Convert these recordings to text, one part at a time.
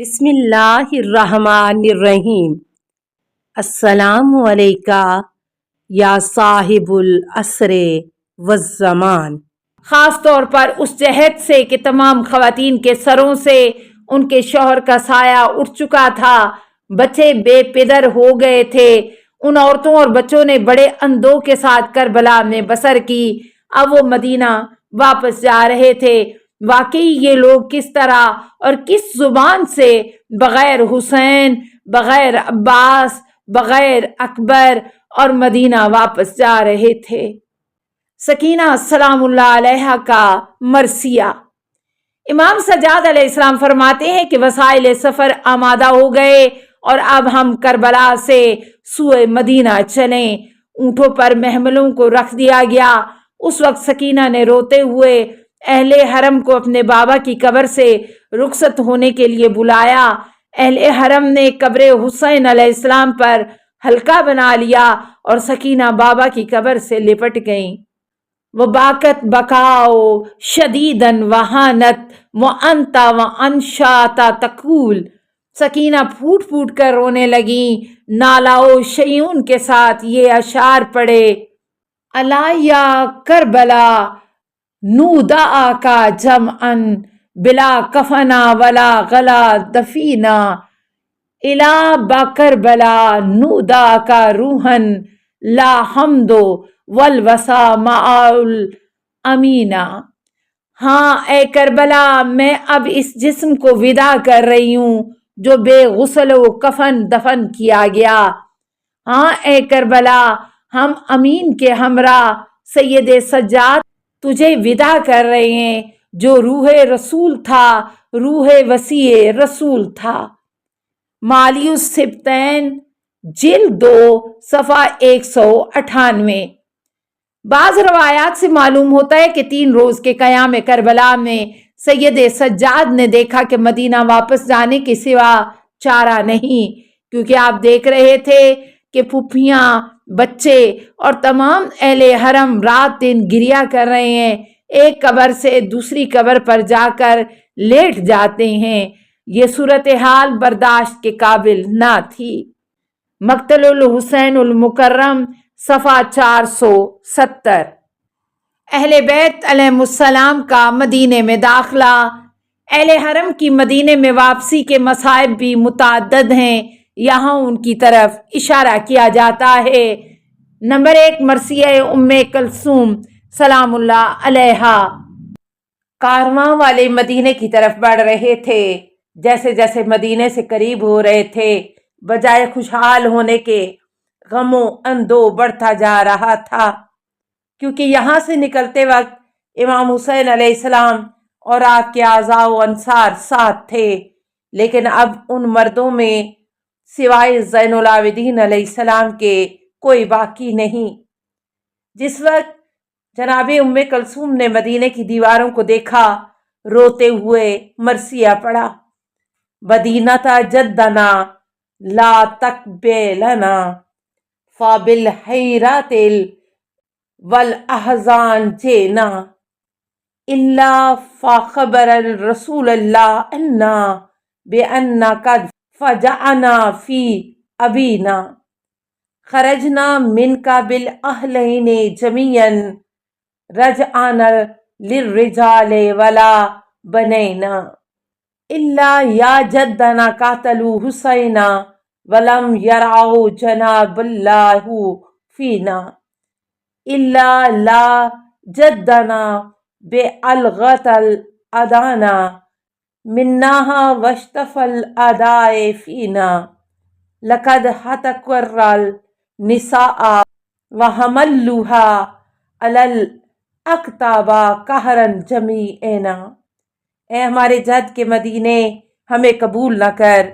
بسم اللہ الرحمن الرحیم۔ السلام علیکہ یا صاحب العصر والزمان۔ خاص طور پر اس جہد سے کہ تمام خواتین کے سروں سے ان کے شوہر کا سایہ اٹھ چکا تھا، بچے بے پدر ہو گئے تھے۔ ان عورتوں اور بچوں نے بڑے اندوہ کے ساتھ کربلا میں بسر کی۔ اب وہ مدینہ واپس جا رہے تھے۔ واقعی یہ لوگ کس طرح اور کس زبان سے بغیر حسین، بغیر عباس، بغیر اکبر اور مدینہ واپس جا رہے تھے۔ سکینہ سلام اللہ علیہا کا مرثیہ۔ امام سجاد علیہ السلام فرماتے ہیں کہ وسائل سفر آمادہ ہو گئے اور اب ہم کربلا سے سوئے مدینہ چلیں۔ اونٹوں پر محملوں کو رکھ دیا گیا۔ اس وقت سکینہ نے روتے ہوئے اہل حرم کو اپنے بابا کی قبر سے رخصت ہونے کے لیے بلایا۔ اہل حرم نے قبر حسین علیہ السلام پر حلقہ بنا لیا اور سکینہ بابا کی قبر سے لپٹ گئیں۔ وباکت بکاؤ شدیدن وحانت وانتا وانشاتا تقول۔ سکینہ پھوٹ پھوٹ کر رونے لگیں۔ نالاؤ شیون کے ساتھ یہ اشعار پڑے: الا یا کربلا نودعا کا جمعن بلا کفنا ولا غلا دفینا الا بکربلا نودعا کا روحن لا حمد والوسا معال امینا۔ ہاں اے کربلا، میں اب اس جسم کو وداع کر رہی ہوں جو بے غسل و کفن دفن کیا گیا۔ ہاں اے کربلا، ہم امین کے ہمراہ سید سجاد تجھے وداع کر رہے ہیں جو روح رسول تھا، روح وسیع رسول تھا۔ مالی السبتین جلد 2 صفحہ 198۔ بعض روایات سے معلوم ہوتا ہے کہ 3 روز کے قیام کربلا میں سید سجاد نے دیکھا کہ مدینہ واپس جانے کے سوا چارہ نہیں، کیونکہ آپ دیکھ رہے تھے کہ پھپھیاں، بچے اور تمام اہل حرم رات دن گریا کر رہے ہیں، ایک قبر سے دوسری قبر پر جا کر لیٹ جاتے ہیں۔ یہ صورتحال برداشت کے قابل نہ تھی۔ مقتل الحسین المکرم صفحہ 470۔ اہل بیت علیہ السلام کا مدینے میں داخلہ۔ اہل حرم کی مدینے میں واپسی کے مصائب بھی متعدد ہیں، یہاں ان کی طرف اشارہ کیا جاتا ہے۔ نمبر 1، مرثیہ ام کلثوم سلام اللہ علیہا۔ کارواں والے مدینے کی طرف بڑھ رہے تھے۔ جیسے جیسے مدینے سے قریب ہو رہے تھے، بجائے خوشحال ہونے کے غم و اندوہ بڑھتا جا رہا تھا، کیونکہ یہاں سے نکلتے وقت امام حسین علیہ السلام اور آپ کے اعزاء و انصار ساتھ تھے، لیکن اب ان مردوں میں سوائے زین العابدین علیہ السلام کے کوئی باقی نہیں۔ جس وقت جناب ام کلثوم نے مدینے کی دیواروں کو دیکھا، روتے ہوئے مرثیہ پڑھا: بدینتا جدنا لا تقبلنا فبالحیرات والاحزان جینا الا فخبر رسول اللہ انا بأن قد فجعنا فی ابینا خرجنا منک بالاہلین جمیعا رجعنا للرجال ولا بنینا الا یا جدنا قاتلوا حسینا ولم یرعوا جناب اللہ فینا الا لا جدنا بالغت الادانا منہا واشتف الاداء فینا لقد حتقر النساء وحملوها علی الاکتاب قہرا جمیعنا۔ اے ہمارے جد کے مدینے، ہمیں قبول نہ کر،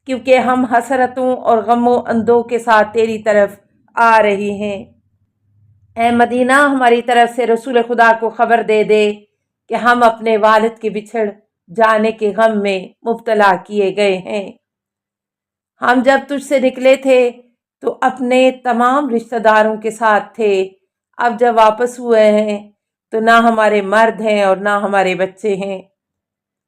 کیونکہ ہم حسرتوں اور غم و اندوہ کے ساتھ تیری طرف آ رہے ہیں۔ اے مدینہ، ہماری طرف سے رسول خدا کو خبر دے دے کہ ہم اپنے والد کے بچھڑ جانے کے غم میں مبتلا کیے گئے ہیں۔ ہم جب تجھ سے نکلے تھے تو اپنے تمام رشتہ داروں کے ساتھ تھے، اب جب واپس ہوئے ہیں تو نہ ہمارے مرد ہیں اور نہ ہمارے بچے ہیں۔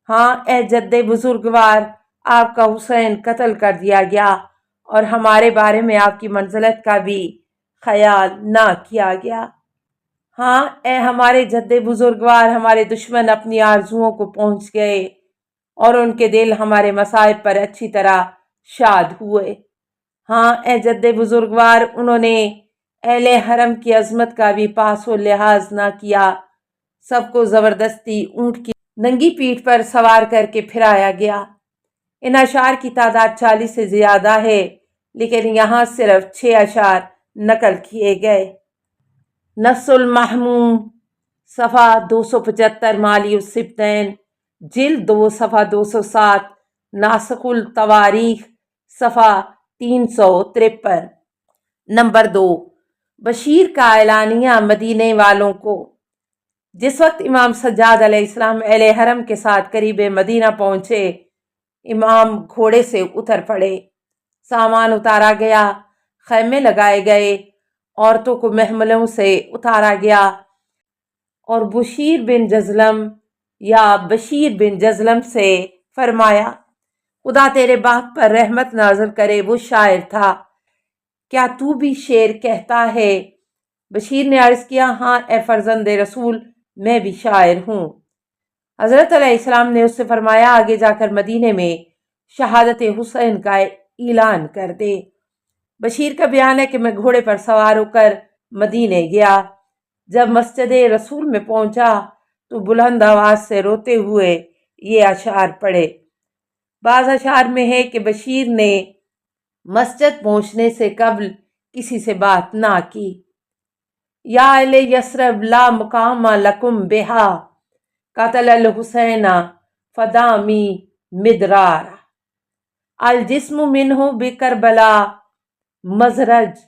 ہاں اے جد بزرگوار، آپ کا حسین قتل کر دیا گیا اور ہمارے بارے میں آپ کی منزلت کا بھی خیال نہ کیا گیا۔ ہاں اے ہمارے جد بزرگوار، ہمارے دشمن اپنی آرزوؤں کو پہنچ گئے اور ان کے دل ہمارے مصائب پر اچھی طرح شاد ہوئے۔ ہاں اے جد بزرگوار، انہوں نے اہل حرم کی عظمت کا بھی پاس و لحاظ نہ کیا، سب کو زبردستی اونٹ کی ننگی پیٹھ پر سوار کر کے پھرایا گیا۔ ان اشعار کی تعداد 40 سے زیادہ ہے، لیکن یہاں صرف 6 اشعار نقل کیے گئے۔ نفس المحموم صفحہ 275، مالی السبتین جلد 2 صفحہ 207، ناسخ التواریخ صفحہ 353۔ نمبر 2، بشیر کا اعلانیہ مدینے والوں کو۔ جس وقت امام سجاد علیہ السلام اہل حرم کے ساتھ قریب مدینہ پہنچے، امام گھوڑے سے اتر پڑے، سامان اتارا گیا، خیمے لگائے گئے، عورتوں کو محملوں سے اتارا گیا، اور بشیر بن جزلم سے فرمایا، خدا تیرے باپ پر رحمت نازل کرے، وہ شاعر تھا، کیا تو بھی شعر کہتا ہے؟ بشیر نے عرض کیا، ہاں اے فرزند رسول، میں بھی شاعر ہوں۔ حضرت علیہ السلام نے اس سے فرمایا، آگے جا کر مدینے میں شہادت حسین کا اعلان کر دے۔ بشیر کا بیان ہے کہ میں گھوڑے پر سوار ہو کر مدینے گیا، جب مسجد رسول میں پہنچا تو بلند آواز سے روتے ہوئے یہ اشعار پڑھے۔ بعض اشعار میں ہے کہ بشیر نے مسجد پہنچنے سے قبل کسی سے بات نہ کی۔ یا اہل یثرب لا مقام لکم بہا، قتل الحسین فدامی مدرار، الجسم منہ بکربلا مزرج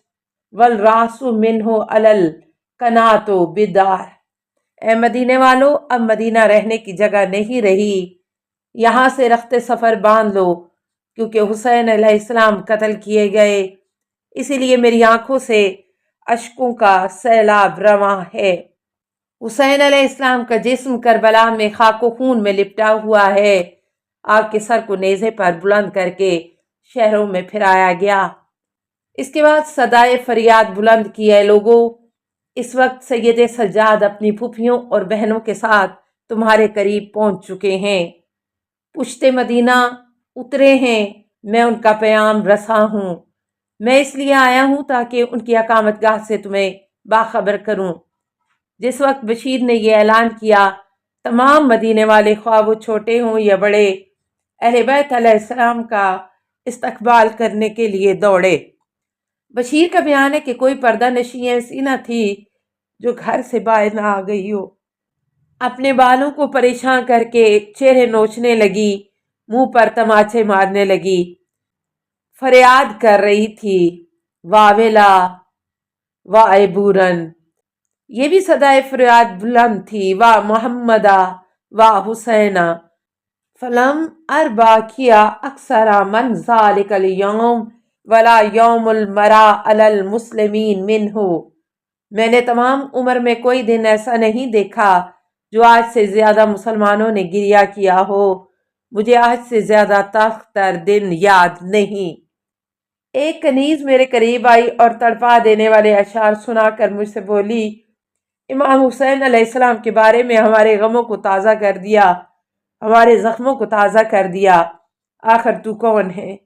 والراس منہ علی القنات بدار۔ اے مدینے والو، اب مدینہ رہنے کی جگہ نہیں رہی، یہاں سے رخت سفر باندھ لو، کیونکہ حسین علیہ السلام قتل کیے گئے، اسی لیے میری آنکھوں سے اشکوں کا سیلاب رواں ہے۔ حسین علیہ السلام کا جسم کربلا میں خاک و خون میں لپٹا ہوا ہے، آپ کے سر کو نیزے پر بلند کر کے شہروں میں پھرایا گیا۔ اس کے بعد صدائے فریاد بلند کی، اے لوگو، اس وقت سید سجاد اپنی پھوپھیوں اور بہنوں کے ساتھ تمہارے قریب پہنچ چکے ہیں، پشت مدینہ اترے ہیں، میں ان کا پیام رساں ہوں، میں اس لیے آیا ہوں تاکہ ان کی اقامت گاہ سے تمہیں باخبر کروں۔ جس وقت بشیر نے یہ اعلان کیا، تمام مدینے والے، خواہ وہ چھوٹے ہوں یا بڑے، اہل بیت علیہ السلام کا استقبال کرنے کے لیے دوڑے۔ بشیر کا بیان ہے کہ کوئی پردہ نشین ایسی نہ تھی جو گھر سے باہر نہ آ گئی ہو، اپنے بالوں کو پریشان کر کے چہرے نوچنے لگی، منہ پر تماچے مارنے لگی، فریاد کر رہی تھی، واویلا وائبورن، یہ بھی صدائے فریاد بلند تھی، وا محمدہ وا حسینہ، فلم اربا کیا اکثر من ذالک الیوم ولا یوم المرا علی المسلمین منہ، میں نے تمام عمر میں کوئی دن ایسا نہیں دیکھا جو آج سے زیادہ مسلمانوں نے گریہ کیا ہو، مجھے آج سے زیادہ تلخ تر دن یاد نہیں۔ ایک کنیز میرے قریب آئی اور تڑپا دینے والے اشعار سنا کر مجھ سے بولی، امام حسین علیہ السلام کے بارے میں ہمارے غموں کو تازہ کر دیا، ہمارے زخموں کو تازہ کر دیا، آخر تو کون ہے؟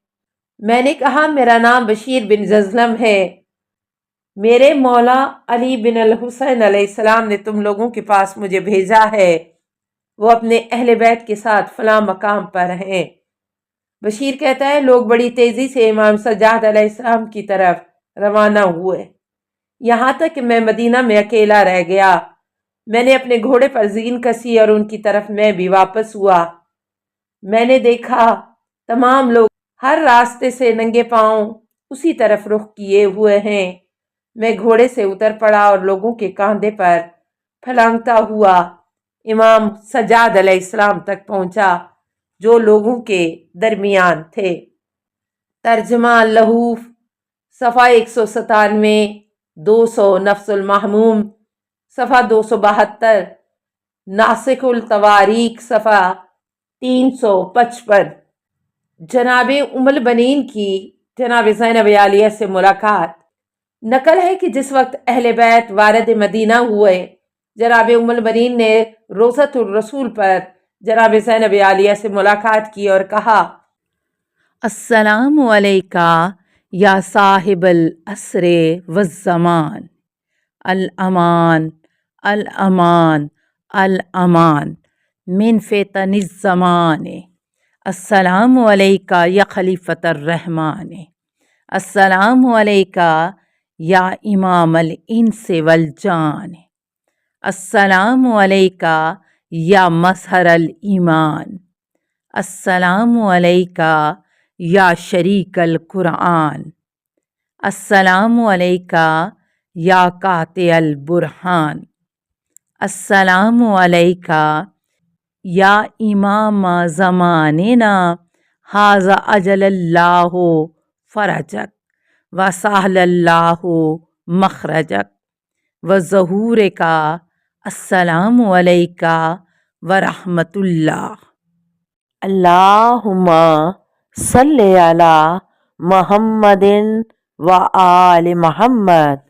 میں نے کہا، میرا نام بشیر بن جزلم ہے، میرے مولا علی بن الحسین علیہ السلام نے تم لوگوں کے پاس مجھے بھیجا ہے، وہ اپنے اہل بیت کے ساتھ فلاں مقام پر ہیں۔ بشیر کہتا ہے، لوگ بڑی تیزی سے امام سجاد علیہ السلام کی طرف روانہ ہوئے، یہاں تک کہ میں مدینہ میں اکیلا رہ گیا، میں نے اپنے گھوڑے پر زین کسی اور ان کی طرف میں بھی واپس ہوا، میں نے دیکھا تمام لوگ ہر راستے سے ننگے پاؤں اسی طرف رخ کیے ہوئے ہیں، میں گھوڑے سے اتر پڑا اور لوگوں کے کاندھے پر پھلانگتا ہوا امام سجاد علیہ السلام تک پہنچا جو لوگوں کے درمیان تھے۔ ترجمہ لہوف صفحہ 197، 200 نفس المحموم صفحہ 272، ناسخ التواریخ صفحہ 355۔ جناب ام البنین کی جناب زینب عالیہ سے ملاقات۔ نقل ہے کہ جس وقت اہل بیت وارد مدینہ ہوئے، جناب ام البنین نے روضۃ الرسول پر جناب زینب عالیہ سے ملاقات کی اور کہا: السلام علیکہ یا صاحب العصر والزمان، الامان الامان الامان من فتن الزمان، السلام علیکہ یا خلیفۃ الرحمن، السلام علیکہ یا امام الانس والجان، السلام علیکہ یا مظہر الایمان، السلام علیکہ یا شریک القرآن، السلام علیکہ یا قاطع البرہان، السلام علیکہ یا امام زماننا، ھذا اجل اللہ فرجک وسہل اللہ مخرجک وظہورک، السلام علیکہ ورحمۃ اللہ۔ اللہم صلی علی محمد و آل محمد۔